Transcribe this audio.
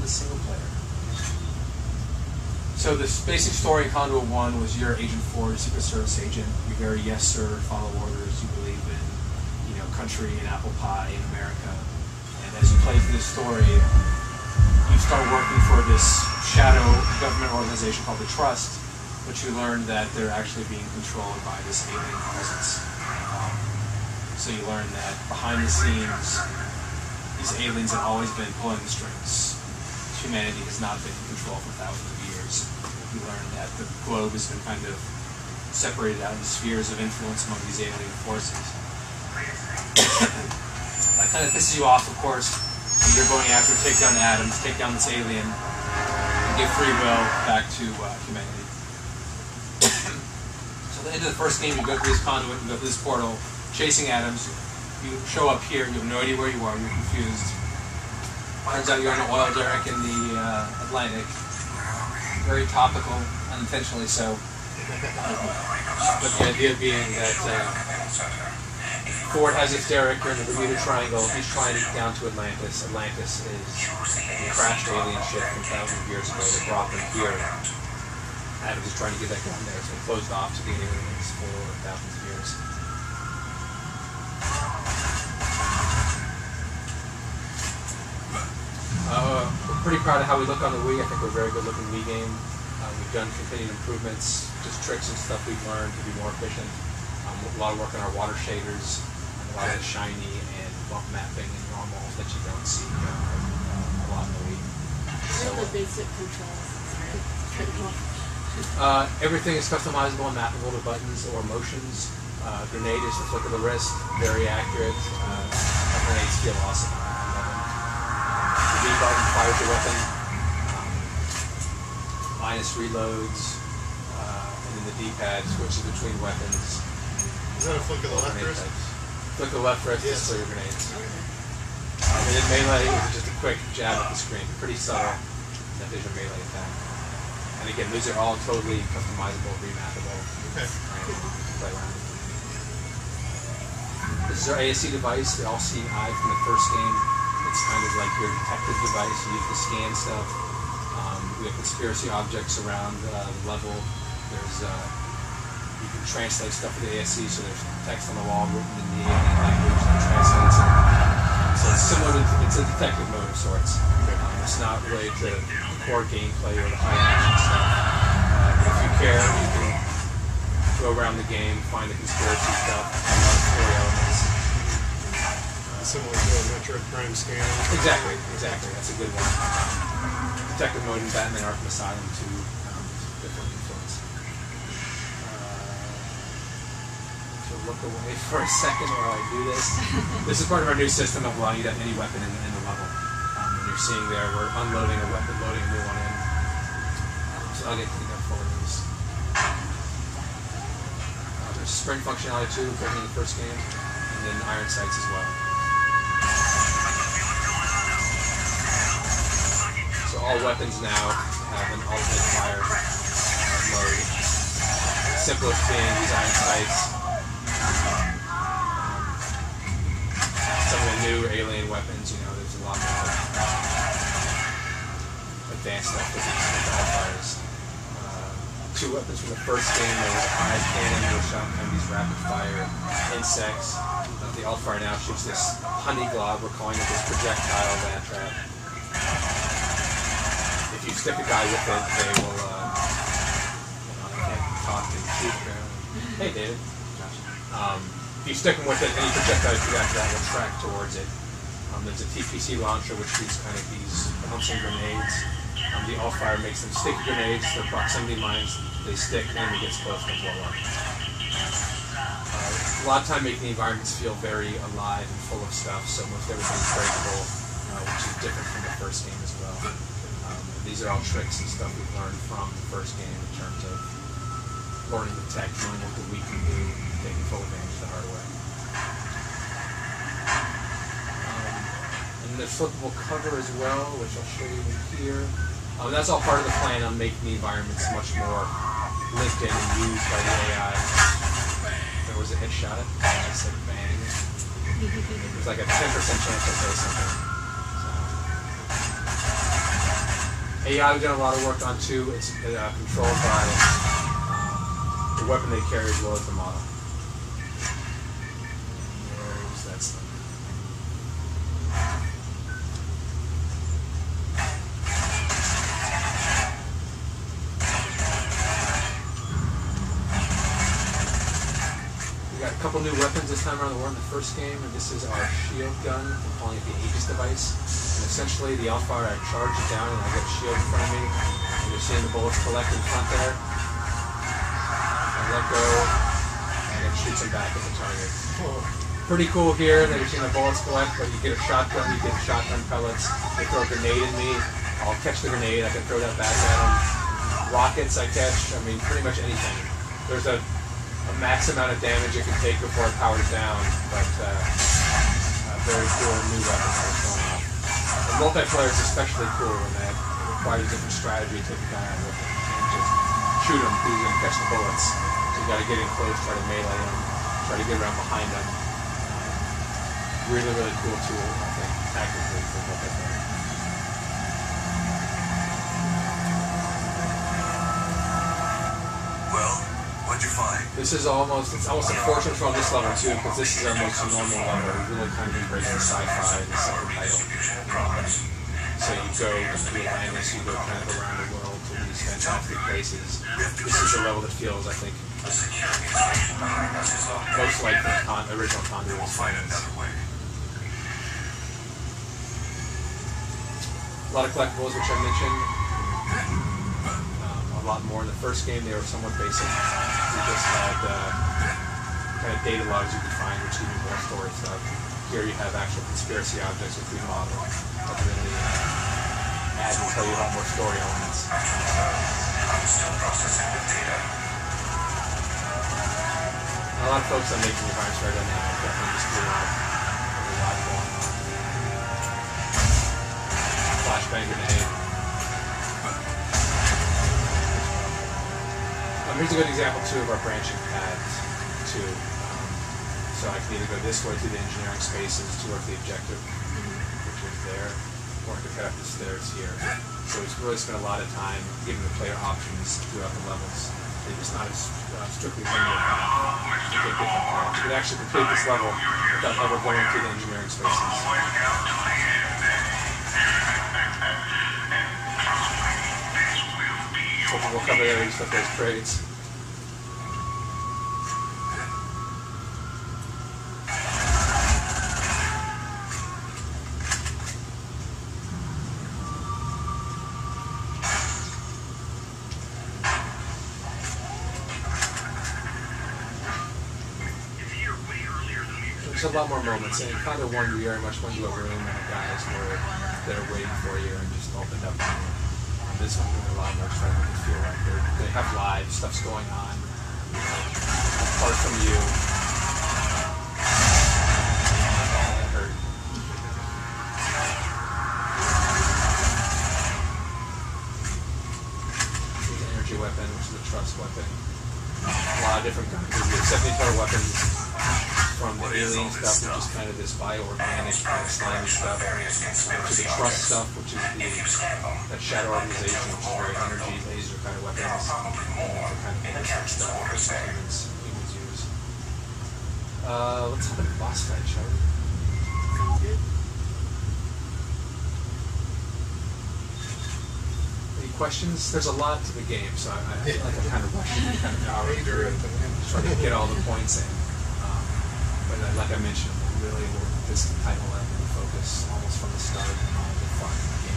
the single player. So the basic story in Conduit 1 was you're Agent 4, a Secret Service agent. You're very yes sir, follow orders. You believe in, country and apple pie in America. And as you play through the story, you start working for this shadow government organization called the Trust, but you learn that they're actually being controlled by this alien presence. So you learn that behind the scenes, these aliens have always been pulling the strings. Humanity has not been in control for thousands of years. You learn that the globe has been kind of separated out into spheres of influence among these alien forces. That kind of pisses you off, of course, when you're going after take down the atoms, take down this alien, and give free will back to humanity. So at the end of the first game, you go through this conduit, you go through this portal, chasing atoms. You show up here, you have no idea where you are, you're confused. Turns out you're on an oil derrick in the Atlantic. Very topical, unintentionally so. But the idea being that Ford has its derrick in the Bermuda Triangle. He's trying to get down to Atlantis. Atlantis is a crashed alien ship from thousands of years ago that brought them here. Adams is trying to get that down there, so he closed off to the aliens for thousands of years. We're pretty proud of how we look on the Wii. I think we're a very good looking Wii game. We've done continued improvements, just tricks and stuff we've learned to be more efficient. A lot of work on our water shaders, and a lot of the shiny and bump mapping and normal that you don't see a lot in the Wii. So, the basic controls. Everything is customizable and mappable to buttons or motions. Grenade is the flick of the wrist, very accurate. Grenades feel awesome. The B button fires your weapon. Minus reloads. And then the D-pad switches between weapons. Is that a flick of the left wrist? Flick of the left wrist is for your grenades. And then melee is just a quick jab at the screen. Pretty subtle. That is your melee attack. And again, these are all totally customizable, remappable. Okay. Play around. This is our ASC device. They all see eye from the first game. It's kind of like your detective device. You use to scan stuff. We have conspiracy objects around the level. There's you can translate stuff to the ASC, so there's text on the wall written in the alien language that translates it. So it's similar to, it's a detective mode of sorts. It's not related to the core gameplay or the high action stuff. If you care, you can go around the game, find the conspiracy stuff, and a lot of story elements. Similar to a Metroid Prime scan. Exactly. That's a good one. Detective mode in Batman Arkham Asylum 2, different influence. So look away for a second while I do this. This is part of our new system of allowing you to have any weapon in the level. And you're seeing there, we're unloading a weapon, loading a new one in. So I'll get cleaned up for these. There's sprint functionality too, built in the first game, and then iron sights as well. So all weapons now have an alternate fire mode. Simplest being these iron sights. Some of the new alien weapons, there's a lot more advanced stuff with the all fires. Two weapons from the first game, there was a hive cannon which shot kind of these rapid fire insects. The alt fire now shoots this honey glob, we're calling it this projectile rat trap. If you stick a guy with it, they will, I can't talk and shoot apparently. Hey David. If you stick them with it, any projectile you shoot after that will track towards it. There's a TPC launcher which shoots kind of these bouncing grenades. The all-fire makes them sticky grenades, their proximity mines, they stick, and when it gets close, they blow up. A lot of time making the environments feel very alive and full of stuff, so most everything's breakable, which is different from the first game as well. These are all tricks and stuff we've learned from the first game in terms of learning the tech, knowing what the Wii can do, taking full advantage of the hardware. And the flippable cover as well, which I'll show you here. That's all part of the plan on making the environments much more lived in and used by the AI. There was a headshot. I said bang. There's like a 10% chance I'll say something. So. AI we've done a lot of work on too. It's controlled by the weapon they carry as well as the model. Where's that stuff? We got a couple new weapons this time around that were in the first game, and this is our shield gun. I'm calling it the Aegis device. And essentially, the Hellfire, I charge it down and I get a shield in front of me. And you're seeing the bullets collect in front there. I let go, and it shoots them back at the target. Pretty cool here that you're seeing the bullets collect, but you get a shotgun, you get shotgun pellets. They throw a grenade at me, I'll catch the grenade, I can throw that back at them. Rockets I catch, I mean, pretty much anything. There's a max amount of damage it can take before it powers down, but a very cool new weapon that's going on. The multiplayer is especially cool when that requires a different strategy to take a guy out with it. And just shoot him because he's going to catch the bullets. So you got to get in close, try to melee him, try to get around behind him. Really, really cool tool, I think, tactically for multiplayer. Well, what'd you find? This is almost, it's almost unfortunate for on this level too, because this is our most normal level. We really kind of embrace the sci-fi and the subtitle. So you go to Atlantis, you go kind of around the world to these fantastic places. This is the level that feels, I think, most like the original Conduit experience. A lot of collectibles, which I mentioned. A lot more in the first game. They were somewhat basic. We just had kind of data logs you could find, which give you more story stuff. Here you have actual conspiracy objects which we model that really add and tell you a lot more story elements. I'm still processing the data. A lot of folks are making environments very dynamic. Definitely just do a lot going on. Flashbang grenade. Here's a good example too of our branching paths too. So I can either go this way through the engineering spaces towards the objective, which is there, or I could head up the stairs here. So we've really spent a lot of time giving the player options throughout the levels. It's not as strictly linear path. You take different paths. You could actually complete this level without ever going through the engineering spaces. Hopefully we'll cover that with those crates. There's a lot more moments, and in Conduit 1 you very much went to a room and the guys were there waiting for you and just opened up to you. And this one we're a lot more friendly. You feel like they have live stuff's going on, you know, apart from you. That hurt. Here's an energy weapon, which is a trust weapon. A lot of different guns. There's 70 total weapons. From the alien stuff, which is kind of this bioorganic kind of slimy stuff, to the trust stuff, which is that shadow organization, which is very energy laser kind of weapons, and kind of ballistic stuff that humans use. Let's have a boss fight, shall we? Any questions? There's a lot to the game, so I feel like I'm kind of rushing to kind of power through it, trying to get all the points in. But like I mentioned, we really work this title out and focus almost from the start on the fun of the game.